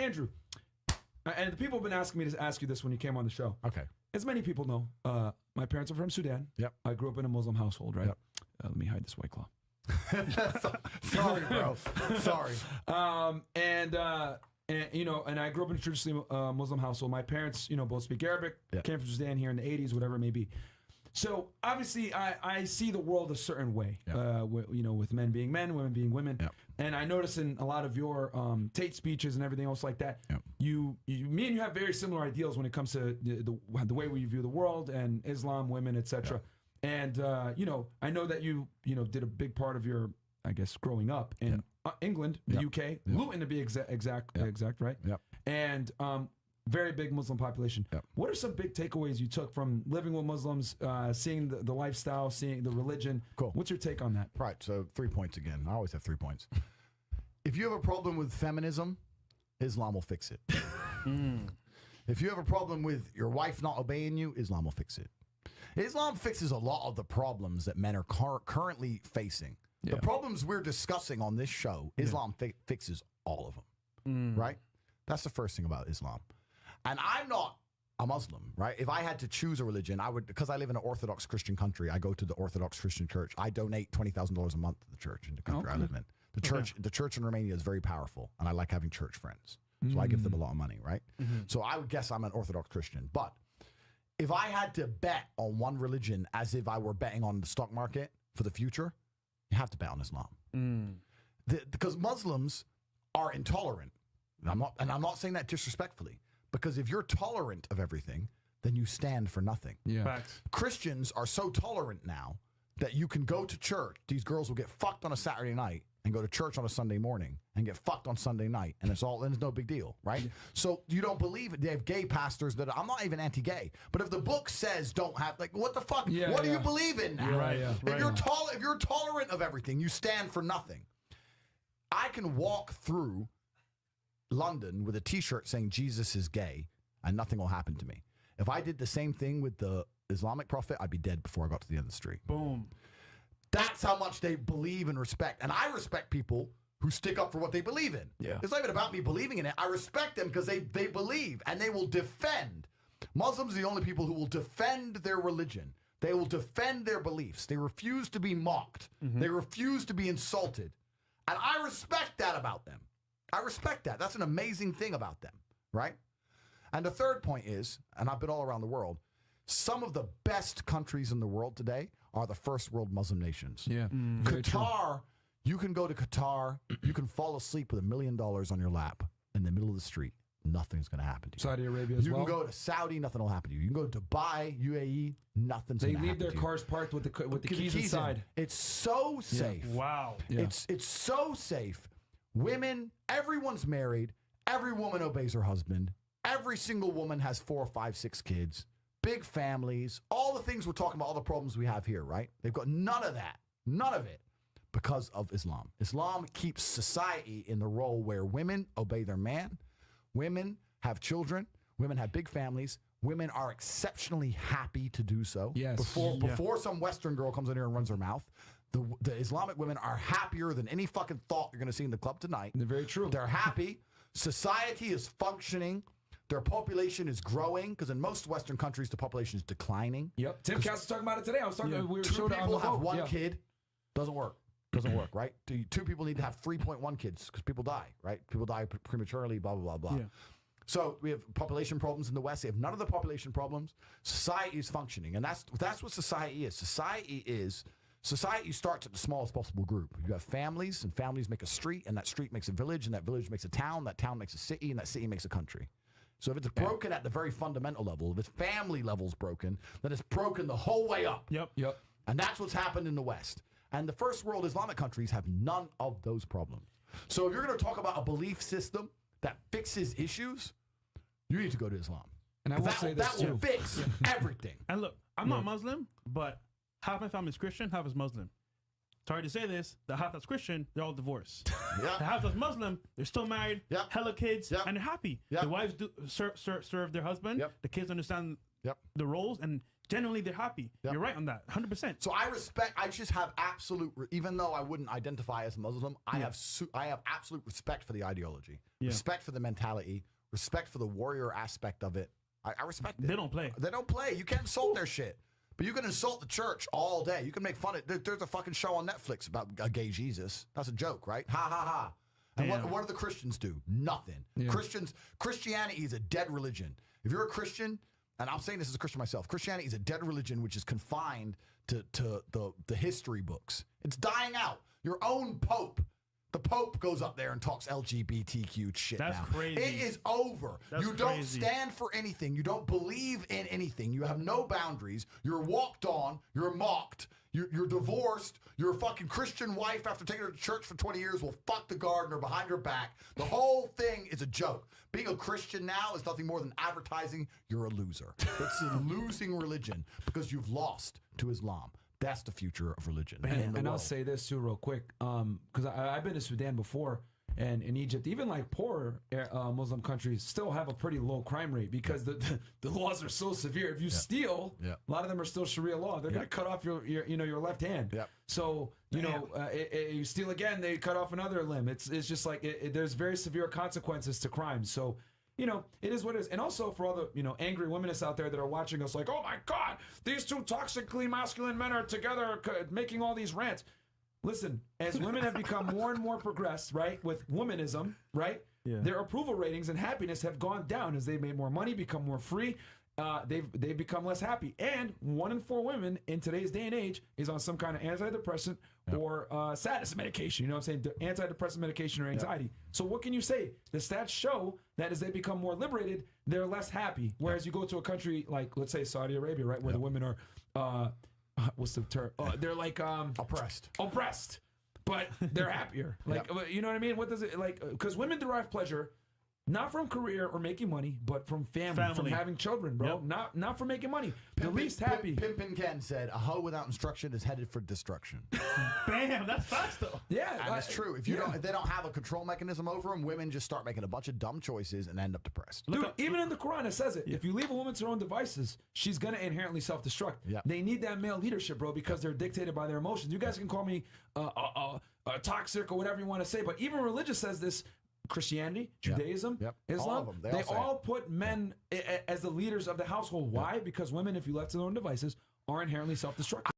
Andrew, and the people have been asking me to ask you this when you came on the show. Okay. As many people know, my parents are from Sudan. Yep. I grew up in a Muslim household, right? Yep. Let me hide this White Claw. Sorry, bro. Sorry. And I grew up in a traditionally Muslim household. My parents, both speak Arabic. Yep. Came from Sudan here in the 80s, whatever it may be. So obviously, I see the world a certain way. Yep. With men being men, women being women. Yep. And I notice in a lot of your Tate speeches and everything else like that, Yep. me and you have very similar ideals when it comes to the way we view the world and Islam, women, etc. Yep. And I know that you did a big part of your, I guess, growing up in England, the Yep. UK, Yep. Luton to be exact, right? Yep. And very big Muslim population. Yep. What are some big takeaways you took from living with Muslims, seeing the lifestyle, seeing the religion? Cool. What's your take on that? Right. So 3 points again. I always have 3 points. If you have a problem with feminism, Islam will fix it. If you have a problem with your wife not obeying you, Islam will fix it. Islam fixes a lot of the problems that men are currently facing. Yeah. The problems we're discussing on this show, Islam fixes all of them. Right? That's the first thing about Islam. And I'm not a Muslim, right? If I had to choose a religion, I would, because I live in an Orthodox Christian country, I go to the Orthodox Christian church. I donate $20,000 a month to the church in the country I live in. The church in Romania is very powerful, and I like having church friends. So I give them a lot of money, right? So I would guess I'm an Orthodox Christian. But if I had to bet on one religion as if I were betting on the stock market for the future, you have to bet on Islam. Because Muslims are intolerant. And I'm not saying that disrespectfully. Because if you're tolerant of everything, then you stand for nothing. Yeah. Facts. Christians are so tolerant now that you can go to church. These girls will get fucked on a Saturday night and go to church on a Sunday morning and get fucked on Sunday night. And it's no big deal, right? Yeah. So you don't believe it. They have gay pastors that I'm not even anti-gay. But if the book says don't have, like, what the fuck? Yeah, what do you believe in now? Right, yeah. If you're tolerant of everything, you stand for nothing. I can walk through London with a t-shirt saying Jesus is gay and nothing will happen to me. If I did the same thing with the Islamic prophet, I'd be dead before I got to the end of the street. Boom. That's how much they believe and respect. And I respect people who stick up for what they believe in. Yeah. It's not even about me believing in it. I respect them because they believe and they will defend. Muslims are the only people who will defend their religion. They will defend their beliefs. They refuse to be mocked. They refuse to be insulted. And I respect that about them. I respect that. That's an amazing thing about them, right? And the third point is, and I've been all around the world, some of the best countries in the world today are the first world Muslim nations. Yeah. Qatar, you can go to Qatar, you can fall asleep with $1 million on your lap in the middle of the street. Nothing's going to happen to you. Saudi Arabia as well. You can go to Saudi, nothing will happen to you. You can go to Dubai, UAE, nothing's going to happen to you. They leave their cars parked with the keys inside. It's so safe. Wow. Yeah. It's so safe. Women, everyone's married. Every woman obeys her husband. Every single woman has 4, 5, 6 kids. Big families. All the things we're talking about, all the problems we have here, right? They've got none of that. None of it. Because of Islam. Islam keeps society in the role where women obey their man. Women have children. Women have big families. Women are exceptionally happy to do so. Yes. Before some Western girl comes in here and runs her mouth, the Islamic women are happier than any fucking thought you're going to see in the club tonight. They're very true. They're happy. Society is functioning. Their population is growing because in most Western countries, the population is declining. Yep. Tim Cass was talking about it today. I was talking. We were 2 showed it on people the have boat. 1 kid. Doesn't work. Doesn't work, right? 2 people need to have 3.1 kids because people die, right? People die prematurely, blah, blah, blah, blah. Yeah. So we have population problems in the West. They have none of the population problems. Society is functioning. And that's what society is. Society starts at the smallest possible group. You have families, and families make a street, and that street makes a village, and that village makes a town, that town makes a city, and that city makes a country. So if it's broken at the very fundamental level, if its family level's broken, then it's broken the whole way up. Yep. And that's what's happened in the West. And the first world Islamic countries have none of those problems. So if you're going to talk about a belief system that fixes issues, you need to go to Islam. And I will say this that will fix everything. And look, I'm not Muslim, but half my family is Christian, half is Muslim. Sorry to say this, the half that's Christian, they're all divorced. Yeah. The half that's Muslim, they're still married, Yep. hella kids, Yep. and they're happy. Yep. The wives do serve their husband. Yep. The kids understand Yep. the roles, and genuinely they're happy. Yep. You're right on that, 100%. So I just have absolute, even though I wouldn't identify as Muslim, I have absolute respect for the ideology, respect for the mentality, respect for the warrior aspect of it. I respect it. They don't play. They don't play. You can't insult their shit. But you can insult the church all day. You can make fun of there's a fucking show on Netflix about a gay Jesus. That's a joke, right? Ha ha ha. And what do the Christians do? Nothing. Yeah. Christianity is a dead religion. If you're a Christian, and I'm saying this as a Christian myself, Christianity is a dead religion which is confined to the history books. It's dying out. Your own Pope. The Pope goes up there and talks LGBTQ shit. That's now. crazy. It is over. You don't stand for anything. You don't believe in anything. You have no boundaries. You're walked on. You're mocked. You're divorced. Your fucking Christian wife, after taking her to church for 20 years, will fuck the gardener behind her back. The whole thing is a joke. Being a Christian now is nothing more than advertising you're a loser. It's a losing religion because you've lost to Islam. That's the future of religion. And I'll say this too real quick, because I've been to Sudan before, and in Egypt, even like poor Muslim countries still have a pretty low crime rate because the laws are so severe. If you steal, a lot of them are still Sharia law. They're gonna cut off your left hand. So you steal again, they cut off another limb. It's just like there's very severe consequences to crime. So it is what it is. And also for all the, angry womanists out there that are watching us like, oh my God, these two toxically masculine men are together making all these rants. Listen, as women have become more and more progressed, right, with womanism, right, their approval ratings and happiness have gone down as they've made more money, become more free. They've become less happy. And 1 in 4 women in today's day and age is on some kind of antidepressant or sadness medication. You know what I'm saying? Antidepressant medication or anxiety. So what can you say? The stats show that as they become more liberated, they're less happy. Whereas you go to a country like, let's say, Saudi Arabia, right, where the women are, what's the term? They're like oppressed, but they're happier. Like, you know what I mean? What does it like? Because women derive pleasure not from career or making money, but from family. From having children, bro. Not from making money. The least happy. Pimpin' Ken said, "A hoe without instruction is headed for destruction." Bam, that's fast though. Yeah, and it's true. If if they don't have a control mechanism over them, women just start making a bunch of dumb choices and end up depressed. Dude, even in the Quran it says it. If you leave a woman to her own devices, she's gonna inherently self-destruct. They need that male leadership, bro, because they're dictated by their emotions. You guys can call me toxic or whatever you want to say, but even religious says this. Christianity, Judaism, Islam, they all put men as the leaders of the household. Why? Because women, if you left to their own devices, are inherently self-destructive.